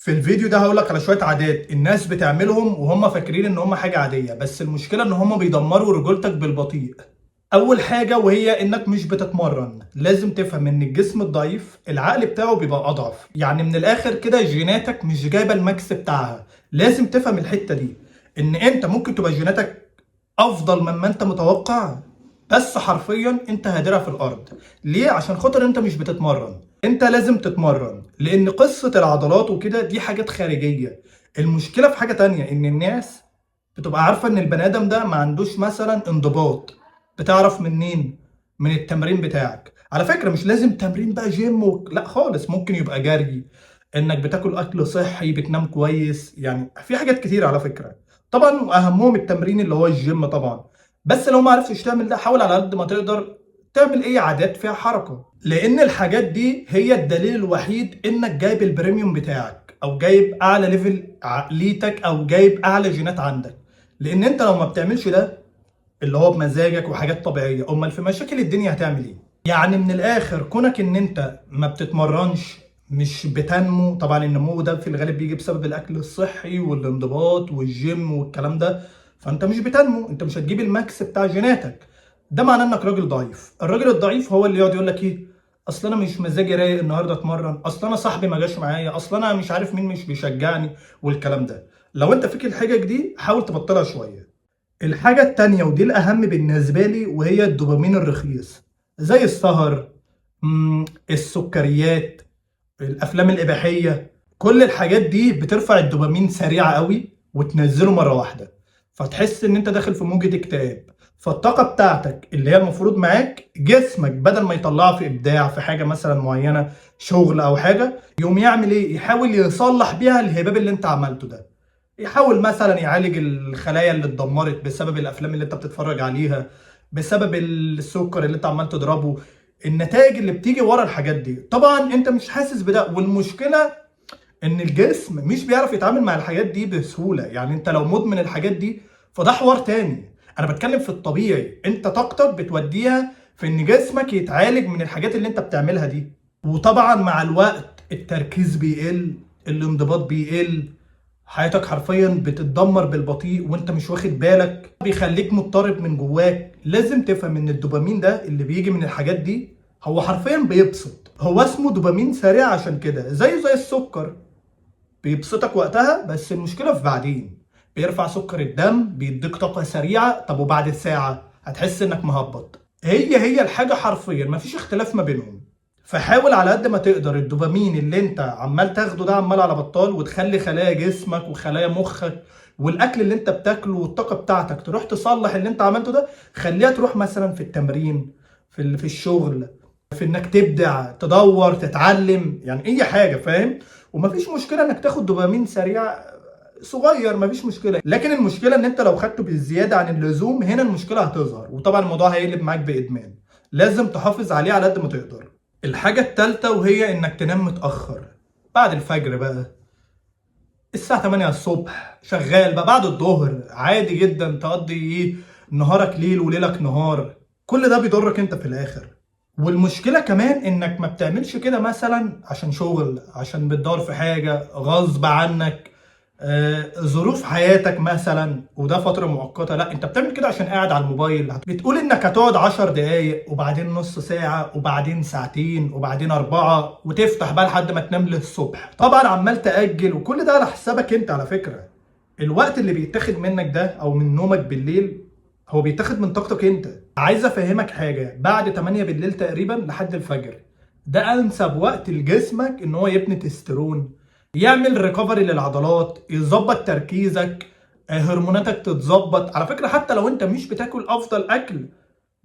في الفيديو ده هقولك على شوية عادات الناس بتعملهم وهم فاكرين ان هم حاجة عادية، بس المشكلة ان هم بيدمروا رجولتك بالبطيء. اول حاجة وهي انك مش بتتمرن. لازم تفهم ان الجسم الضعيف العقل بتاعه بيبقى اضعف، يعني من الاخر كده جيناتك مش جايبة الماكس بتاعها. لازم تفهم الحتة دي، ان انت ممكن تبقى جيناتك افضل مما انت متوقع، بس حرفيا انت هادرها في الارض. ليه؟ عشان خاطر انت مش بتتمرن. انت لازم تتمرن، لان قصة العضلات وكده دي حاجات خارجية. المشكلة في حاجة تانية، ان الناس بتبقى عارفة ان البني ادم ده ما عندوش مثلا انضباط. بتعرف منين؟ من التمرين بتاعك. على فكرة مش لازم تمرين بقى جيم لا خالص، ممكن يبقى جري، انك بتاكل اكل صحي، بتنام كويس، يعني في حاجات كتير على فكرة. طبعا اهمهم التمرين اللي هو الجيم طبعا. بس لو ما عرفتش تعمل ده، حاول على قد ما تقدر تعمل اي عادات فيها حركة، لان الحاجات دي هي الدليل الوحيد انك جايب البريميوم بتاعك، او جايب اعلى ليفل عقليتك، او جايب اعلى جينات عندك. لان انت لو ما بتعملش ده اللي هو بمزاجك وحاجات طبيعية، امال في مشاكل الدنيا هتعمل ايه؟ يعني من الاخر، كونك ان انت ما بتتمرنش، مش بتنمو. طبعا النمو ده في الغالب بيجي بسبب الاكل الصحي والانضباط والجيم والكلام ده. فانت مش بتنمو، انت مش هتجيب الماكس بتاع جيناتك. ده معناه انك راجل ضعيف. الراجل الضعيف هو اللي يقعد يقول لك ايه؟ اصل انا مش مزاجي رايق النهارده اتمرن، اصل انا صاحبي ما جاش معايا، اصل انا مش عارف مين مش بيشجعني، والكلام ده. لو انت فيك الحجج دي، حاول تبطلها شويه. الحاجة التانية ودي الأهم بالنسبة لي، وهي الدوبامين الرخيص، زي السهر، السكريات، الأفلام الإباحية. كل الحاجات دي بترفع الدوبامين سريعة قوي وتنزله مرة واحدة، فتحس إن أنت داخل في موجة اكتئاب. فالطاقة بتاعتك اللي هي المفروض معاك، جسمك بدل ما يطلعها في إبداع في حاجة مثلا معينة، شغل أو حاجة، يقوم يعمل إيه؟ يحاول يصلح بيها الهباب اللي أنت عملته ده. يحاول مثلا يعالج الخلايا اللي اتدمرت بسبب الافلام اللي انت بتتفرج عليها، بسبب السكر اللي انت عمال تضربه. النتائج اللي بتيجي ورا الحاجات دي طبعا انت مش حاسس بده. والمشكله ان الجسم مش بيعرف يتعامل مع الحاجات دي بسهوله. يعني انت لو مدمن الحاجات دي فده حوار تاني. انا بتكلم في الطبيعي، انت طاقتك بتوديها في ان جسمك يتعالج من الحاجات اللي انت بتعملها دي. وطبعا مع الوقت التركيز بيقل، الانضباط بيقل، حياتك حرفيا بتتدمر بالبطيء وانت مش واخد بالك، بيخليك مضطرب من جواك. لازم تفهم ان الدوبامين ده اللي بيجي من الحاجات دي هو حرفيا بيبسط. هو اسمه دوبامين سريع عشان كده، زي السكر، بيبسطك وقتها، بس المشكلة في بعدين. بيرفع سكر الدم، بيديك طاقة سريعة، طب وبعد ساعة هتحس انك مهبط. هي الحاجة حرفيا مفيش اختلاف ما بينهم. فحاول على قد ما تقدر الدوبامين اللي انت عمال تاخده ده عمال على بطال، وتخلي خلايا جسمك وخلايا مخك والاكل اللي انت بتاكله والطاقة بتاعتك تروح تصلح اللي انت عملته ده. خليها تروح مثلا في التمرين، في الشغل، في انك تبدع، تدور، تتعلم، يعني اي حاجه، فاهم؟ ومفيش مشكله انك تاخد دوبامين سريع صغير، مفيش مشكله. لكن المشكله ان انت لو خدته بالزياده عن اللزوم، هنا المشكله هتظهر، وطبعا الموضوع هيقلب معاك بادمان. لازم تحافظ عليه على قد ما تقدر. الحاجه الثالثه وهي انك تنام متاخر، بعد الفجر بقى، الساعه 8 الصبح شغال بقى، بعد الظهر عادي جدا تقضي ايه، نهارك ليل وليلك نهار. كل ده بيضرك انت في الاخر. والمشكلة كمان انك ما بتعملش كده مثلا عشان شغل، عشان بتدور في حاجة غصب عنك، ظروف حياتك مثلا وده فترة مؤقتة. لا، انت بتعمل كده عشان قاعد على الموبايل، بتقول انك هتقعد 10 دقايق، وبعدين نص ساعة، وبعدين ساعتين، وبعدين 4، وتفتح بقى لحد ما تنام للصبح. طبعا عمال تأجل، وكل ده على حسابك انت على فكرة. الوقت اللي بيتاخد منك ده او من نومك بالليل، هو بيتاخد من طاقتك انت. عايز افهمك حاجه، بعد 8 بالليل تقريبا لحد الفجر، ده انسب وقت لجسمك ان هو يبني تسترون، يعمل ريكفري للعضلات، يظبط تركيزك، هرموناتك تتظبط. على فكره حتى لو انت مش بتاكل افضل اكل،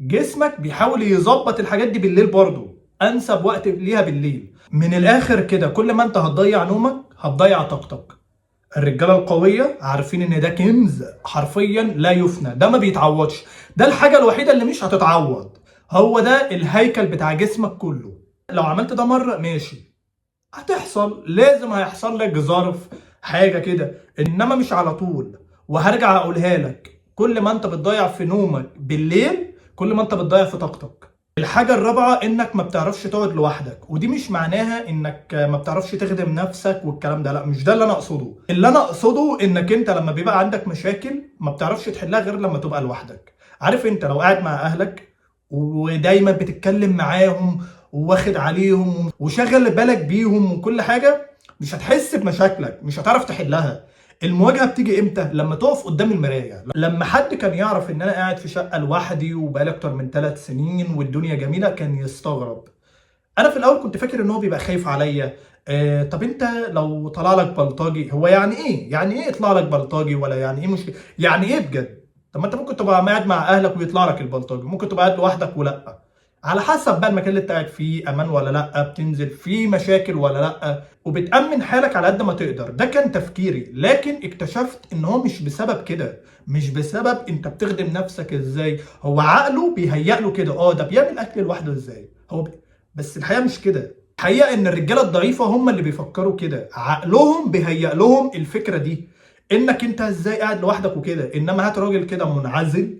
جسمك بيحاول يظبط الحاجات دي بالليل برضه. انسب وقت ليها بالليل. من الاخر كده، كل ما انت هتضيع نومك هتضيع طاقتك. الرجاله القويه عارفين ان ده كنز حرفيا لا يفنى، ده ما بيتعوضش. ده الحاجه الوحيده اللي مش هتتعوض. هو ده الهيكل بتاع جسمك كله. لو عملت ده مره ماشي، هتحصل، لازم هيحصل لك ظرف، حاجه كده، انما مش على طول. وهرجع اقولها لك، كل ما انت بتضيع في نومك بالليل، كل ما انت بتضيع في طاقتك. الحاجة الرابعة انك ما بتعرفش تقعد لوحدك، ودي مش معناها انك ما بتعرفش تخدم نفسك والكلام ده، لا مش ده اللي انا اقصده. اللي انا اقصده انك انت لما بيبقى عندك مشاكل ما بتعرفش تحلها غير لما تبقى لوحدك. عارف انت لو قاعد مع اهلك ودايما بتتكلم معاهم وواخد عليهم وشغل بالك بيهم وكل حاجة، مش هتحس بمشاكلك، مش هتعرف تحلها. المواجهه بتيجي امتى؟ لما تقف قدام المرايه. لما حد كان يعرف ان انا قاعد في شقه لوحدي وبقالي اكتر من 3 سنين والدنيا جميله كان يستغرب. انا في الاول كنت فاكر ان هو بيبقى خايف عليا. طب انت لو طلع لك بلطجي، هو يعني ايه؟ يعني ايه يطلع لك بلطجي؟ ولا يعني ايه مشكله؟ يعني ايه بجد؟ طب ما انت ممكن تبقى قاعد مع اهلك ويطلع لك البلطجي، ممكن تبقى قاعد لوحدك ولا. على حسب بقى المكان اللي انت قاعد فيه امان ولا لا، بتنزل فيه مشاكل ولا لا، وبتأمن حالك على قد ما تقدر. ده كان تفكيري، لكن اكتشفت ان هو مش بسبب كده، مش بسبب انت بتخدم نفسك ازاي. هو عقله بيهيأ له كده، ده بيعمل اكل لوحده ازاي، بس الحقيقه مش كده. الحقيقه ان الرجاله الضعيفه هم اللي بيفكروا كده، عقلهم بيهيأ لهم الفكره دي، انك انت ازاي قاعد لوحدك وكده. انما هات راجل كده منعزل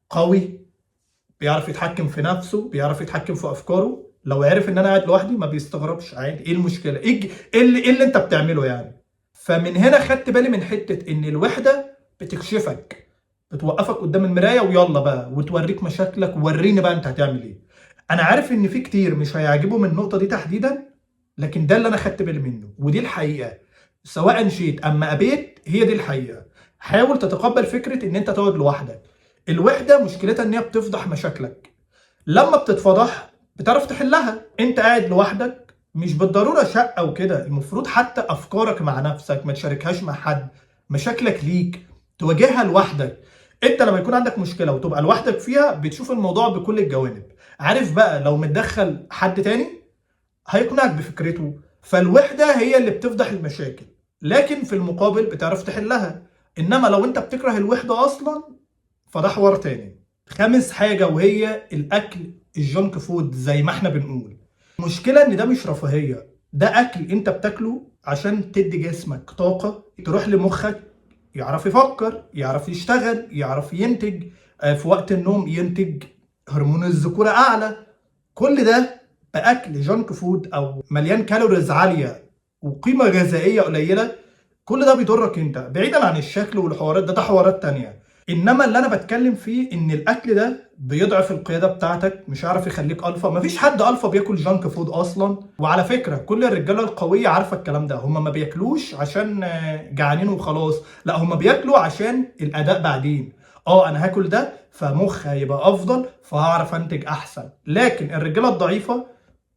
قوي، بيعرف يتحكم في نفسه، بيعرف يتحكم في افكاره، لو عرف ان انا قاعد لوحدي ما بيستغربش، عادي. ايه المشكله؟ إيه اللي انت بتعمله يعني؟ فمن هنا خدت بالي من حته ان الوحده بتكشفك، بتوقفك قدام المرايه ويلا بقى وتوريك مشاكلك ووريني بقى انت هتعمل ايه. انا عارف ان في كتير مش هيعجبوا من النقطه دي تحديدا، لكن ده اللي انا خدت بالي منه ودي الحقيقه. سواء شئت اما ابيت، هي دي الحقيقه. حاول تتقبل فكره ان انت تقعد لوحدك. الوحده مشكلتها ان هي بتفضح مشاكلك. لما بتتفضح بتعرف تحلها. انت قاعد لوحدك مش بالضروره شقه وكده، المفروض حتى افكارك مع نفسك ما تشاركهاش مع حد. مشاكلك ليك تواجهها لوحدك. انت لما يكون عندك مشكله وتبقى لوحدك فيها بتشوف الموضوع بكل الجوانب. عارف بقى لو متدخل حد تاني هيقنعك بفكرته. فالوحده هي اللي بتفضح المشاكل، لكن في المقابل بتعرف تحلها. انما لو انت بتكره الوحده اصلا فده حوار تاني. خامس حاجة وهي الأكل الجونك فود زي ما احنا بنقول. المشكلة إن ده مش رفاهية، ده أكل أنت بتاكله عشان تدي جسمك طاقة تروح لمخك يعرف يفكر، يعرف يشتغل، يعرف ينتج. في وقت النوم ينتج هرمون الذكورة أعلى. كل ده بأكل جونك فود أو مليان كالوريز عالية وقيمة غذائية قليلة. كل ده بيضرك انت، بعيدا عن الشكل والحوارات ده حوارات تانية. انما اللي انا بتكلم فيه ان الاكل ده بيضعف القياده بتاعتك، مش عارف يخليك الفا. مفيش حد الفا بياكل جانك فود اصلا. وعلى فكره كل الرجاله القويه عارفه الكلام ده، هم ما بياكلوش عشان جعانين وخلاص، لا هم بياكلوا عشان الاداء بعدين. انا هاكل ده فمخ هيبقى افضل فهعرف انتج احسن. لكن الرجاله الضعيفه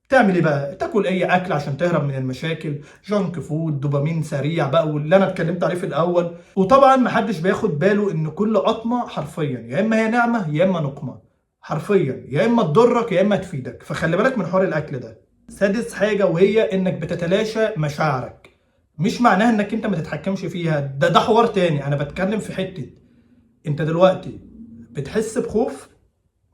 تعمل ايه بقى؟ تاكل اي اكل عشان تهرب من المشاكل، جانك فود، دوبامين سريع بقى، واللي انا اتكلمت عليه في الاول. وطبعا محدش بياخد باله ان كل قطمه حرفيا يا اما هي نعمه يا اما نقمه. حرفيا يا اما تضرك يا اما تفيدك، فخلي بالك من حوار الاكل ده. سادس حاجه وهي انك بتتلاشى مشاعرك. مش معناها انك انت ما تتحكمش فيها، ده حوار تاني. انا بتكلم في حته انت دلوقتي بتحس بخوف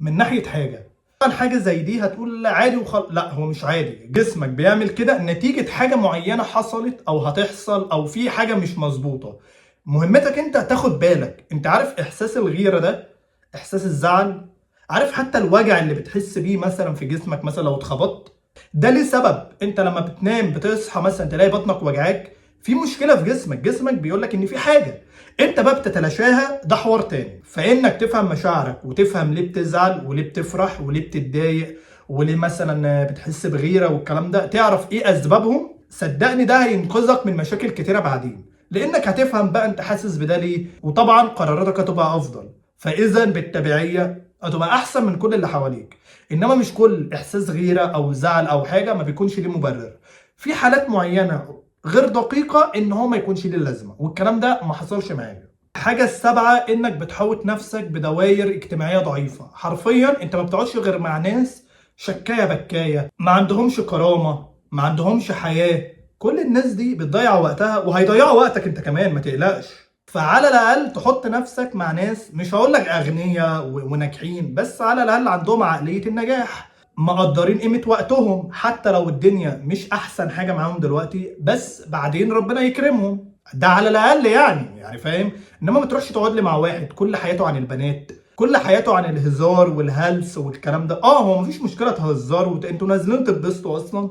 من ناحيه حاجه. طبعا حاجه زي دي هتقول عادي لا هو مش عادي، جسمك بيعمل كده نتيجه حاجه معينه حصلت او هتحصل او في حاجه مش مظبوطه. مهمتك انت تاخد بالك. انت عارف احساس الغيره ده، احساس الزعل، عارف حتى الوجع اللي بتحس بيه مثلا في جسمك مثلا لو اتخبطت، ده ليه سبب. انت لما بتنام بتصحى مثلا تلاقي بطنك وجعاك، في مشكله في جسمك بيقول لك ان في حاجه، انت بقى بتتلاشاها. ده حوار تاني. فانك تفهم مشاعرك وتفهم ليه بتزعل وليه بتفرح وليه بتتضايق وليه مثلا بتحس بغيره والكلام ده، تعرف ايه اسبابهم، صدقني ده هينقذك من مشاكل كتيره بعدين. لانك هتفهم بقى انت حاسس بده ليه، وطبعا قراراتك هتبقى افضل. فاذا بالتبعيه هتبقى احسن من كل اللي حواليك. انما مش كل احساس غيره او زعل او حاجه ما بيكونش ليه مبرر. في حالات معينه غير دقيقه ان هو ما يكونش ليه لازمه، والكلام ده ما حصلش معايا. الحاجه السابعه انك بتحوط نفسك بدوائر اجتماعيه ضعيفه. حرفيا انت ما بتقعدش غير مع ناس شكايه بكايه، ما عندهمش كرامه، ما عندهمش حياه. كل الناس دي بتضيع وقتها وهيضيعوا وقتك انت كمان، ما تقلقش. فعلى الاقل تحط نفسك مع ناس، مش هقول لك اغنياء وناجحين، بس على الاقل عندهم عقليه النجاح، مقدرين قيمه وقتهم. حتى لو الدنيا مش احسن حاجه معاهم دلوقتي، بس بعدين ربنا يكرمهم، ده على الاقل يعني فاهم. انما ما تروحش تقعد لي مع واحد كل حياته عن البنات، كل حياته عن الهزار والهلس والكلام ده. هو مفيش مشكله تهزروا انتوا نازلين تتبسطوا اصلا،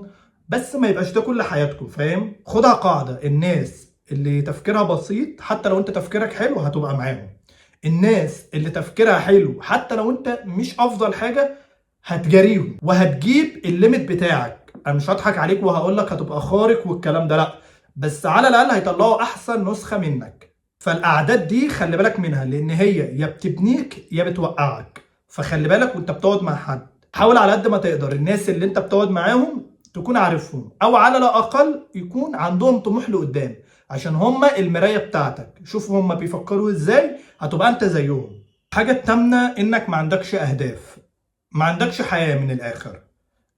بس ما يبقاش ده كل حياتكم، فاهم؟ خدها قاعده، الناس اللي تفكيرها بسيط حتى لو انت تفكيرك حلو هتبقى معاهم. الناس اللي تفكيرها حلو حتى لو انت مش افضل حاجه هتجاريهم وهتجيب الليميت بتاعك. انا مش هضحك عليك وهقول لك هتبقى خارق والكلام ده، لا، بس على الاقل هيطلعوا احسن نسخه منك. فالاعداد دي خلي بالك منها، لان هي يا بتبنيك يا بتوقعك. فخلي بالك وانت بتقعد مع حد، حاول على قد ما تقدر الناس اللي انت بتقعد معاهم تكون عارفهم، او على الاقل يكون عندهم طموح لقدام، عشان هما المرايه بتاعتك. شوف هما بيفكروا ازاي هتبقى انت زيهم. حاجه التامنه انك ما عندكش اهداف، ما عندكش حياه من الاخر.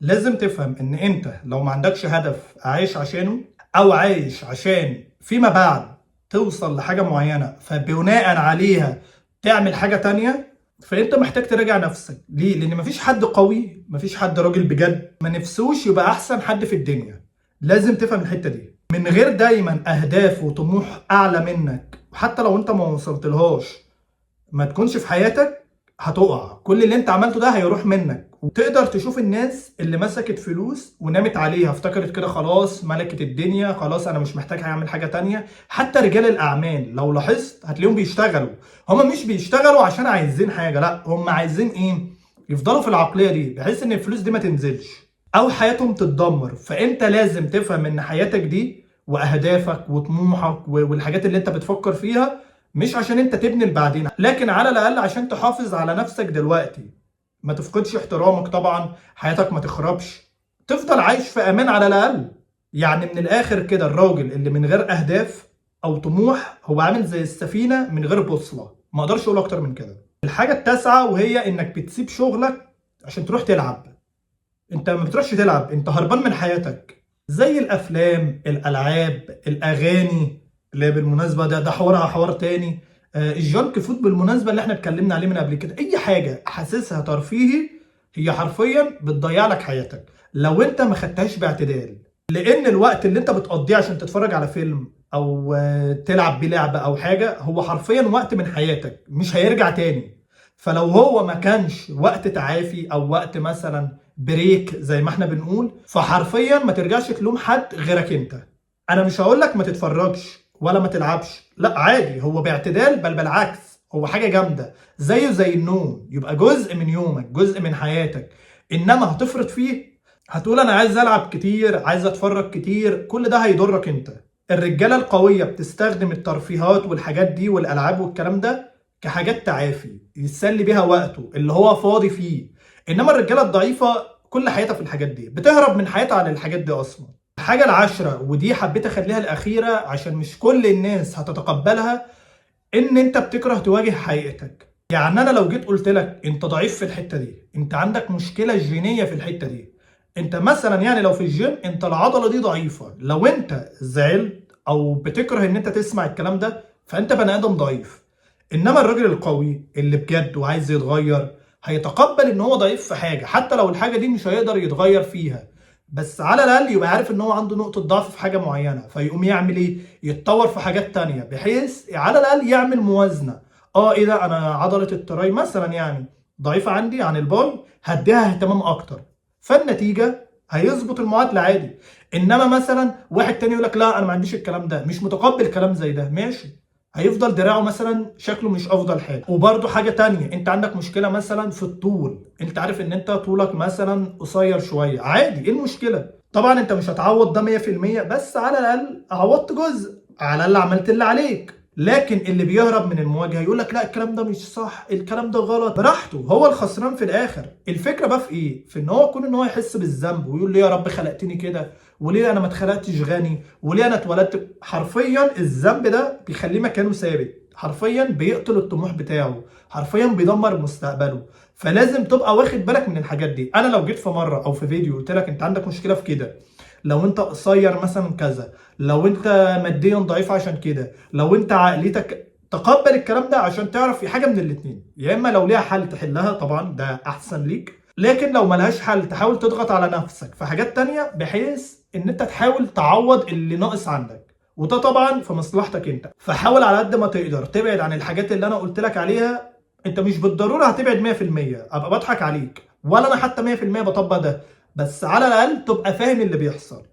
لازم تفهم ان انت لو ما عندكش هدف عايش عشانه، او عايش عشان فيما بعد توصل لحاجة معينة فبناء عليها تعمل حاجة تانية، فانت محتاج تراجع نفسك. ليه؟ لان مفيش حد قوي، مفيش حد راجل بجد ما نفسوش يبقى احسن حد في الدنيا. لازم تفهم الحتة دي. من غير دايما اهداف وطموح اعلى منك، وحتى لو انت ما وصلتلهاش ما تكونش في حياتك، هتقع. كل اللي انت عملته ده هيروح منك. وتقدر تشوف الناس اللي مسكت فلوس ونامت عليها، افتكرت كده خلاص ملكت الدنيا، خلاص انا مش محتاج هعمل حاجة تانية. حتى رجال الاعمال لو لاحظت هتلاقيهم بيشتغلوا، هما مش بيشتغلوا عشان عايزين حاجة، لا، هما عايزين ايه؟ يفضلوا في العقلية دي بحيث ان الفلوس دي ما تنزلش او حياتهم تتدمر. فانت لازم تفهم ان حياتك دي واهدافك وطموحك والحاجات اللي انت بتفكر فيها مش عشان انت تبني لبعدين، لكن على الاقل عشان تحافظ على نفسك دلوقتي. ما تفقدش احترامك طبعا، حياتك ما تخربش، تفضل عايش في امان على الاقل. يعني من الاخر كده، الراجل اللي من غير اهداف او طموح هو عامل زي السفينة من غير بوصلة. ما اقدرش اقول اكتر من كده. الحاجة التاسعة وهي انك بتسيب شغلك عشان تروح تلعب. انت ما بتروحش تلعب، انت هربان من حياتك. زي الافلام، الالعاب، الاغاني، اللي بالمناسبه ده حوارها حوار تاني. الجانك فود بالمناسبه اللي احنا اتكلمنا عليه من قبل كده، اي حاجه حاسسها ترفيهي هي حرفيا بتضيع لك حياتك لو انت ما خدتهاش باعتدال. لان الوقت اللي انت بتقضيه عشان تتفرج على فيلم او تلعب بلعبه او حاجه هو حرفيا وقت من حياتك مش هيرجع تاني. فلو هو ما كانش وقت تعافي او وقت مثلا بريك زي ما احنا بنقول، فحرفيا ما ترجعش تلوم حد غيرك انت. انا مش هقول لك ما تتفرجش ولا ما تلعبش، لا عادي، هو باعتدال، بل بالعكس هو حاجه جامده زيه زي النوم، يبقى جزء من يومك، جزء من حياتك. انما هتفرط فيه، هتقول انا عايز العب كتير، عايز اتفرج كتير، كل ده هيضرك انت. الرجاله القويه بتستخدم الترفيهات والحاجات دي والالعاب والكلام ده كحاجات تعافي يسلي بيها وقته اللي هو فاضي فيه. انما الرجاله الضعيفه كل حياتها في الحاجات دي، بتهرب من حياتها على الحاجات دي اصلا. الحاجه العاشره ودي حبيت اخليها الاخيره عشان مش كل الناس هتتقبلها، ان انت بتكره تواجه حقيقتك. يعني انا لو جيت قلت لك انت ضعيف في الحته دي، انت عندك مشكله جينيه في الحته دي، انت مثلا يعني لو في الجيم انت العضله دي ضعيفه، لو انت زعلت او بتكره ان انت تسمع الكلام ده فانت بني ادم ضعيف. انما الراجل القوي اللي بجد وعايز يتغير هيتقبل ان هو ضعيف في حاجه، حتى لو الحاجه دي مش هيقدر يتغير فيها، بس على الاقل يبقى عارف ان هو عنده نقطه ضعف في حاجه معينه، فيقوم يعمل ايه؟ يتطور في حاجات تانية بحيث على الاقل يعمل موازنه. ايه ده، انا عضله التراي مثلا يعني ضعيفه عندي عن الباي، هديها اهتمام اكتر، فالنتيجه هيظبط المعادله عادي. انما مثلا واحد تاني يقول لك لا انا ما عنديش الكلام ده، مش متقبل كلام زي ده، ماشي، هيفضل دراعه مثلا شكله مش افضل حاجه. وبرده حاجه تانية، انت عندك مشكله مثلا في الطول، انت عارف ان انت طولك مثلا قصير شويه، عادي، ايه المشكله؟ طبعا انت مش هتعوض ده 100%، بس على الاقل عوضت جزء، على الاقل عملت اللي عليك. لكن اللي بيهرب من المواجهه يقول لك لا الكلام ده مش صح، الكلام ده غلط، براحته، هو الخسران في الاخر. الفكره بقى في ايه؟ في ان هو يكون ان هو يحس بالذنب ويقول ليه يا رب خلقتني كده، وليه انا ما اتخلقتش غني، وليه انا اتولدت. حرفيا الذنب ده بيخليه مكانه ثابت، حرفيا بيقتل الطموح بتاعه، حرفيا بيدمر مستقبله. فلازم تبقى واخد بالك من الحاجات دي. انا لو جيت في مره او في فيديو قلت لك انت عندك مشكله في كده، لو انت قصير مثلا كذا، لو انت ماديا ضعيف عشان كده، لو انت عقليتك، تقبل الكلام ده عشان تعرف في حاجه من الاتنين، يا اما لو ليها حل تحلها طبعا ده احسن ليك، لكن لو ملهاش حل تحاول تضغط على نفسك في حاجات تانية بحيث ان انت تحاول تعوض اللي ناقص عندك، وده طبعا في مصلحتك انت. فحاول على قد ما تقدر تبعد عن الحاجات اللي انا قلت لك عليها انت مش بالضروره هتبعد 100%، ابقى بضحك عليك، ولا انا حتى 100% بطبق ده، بس على الاقل تبقى فاهم اللي بيحصل.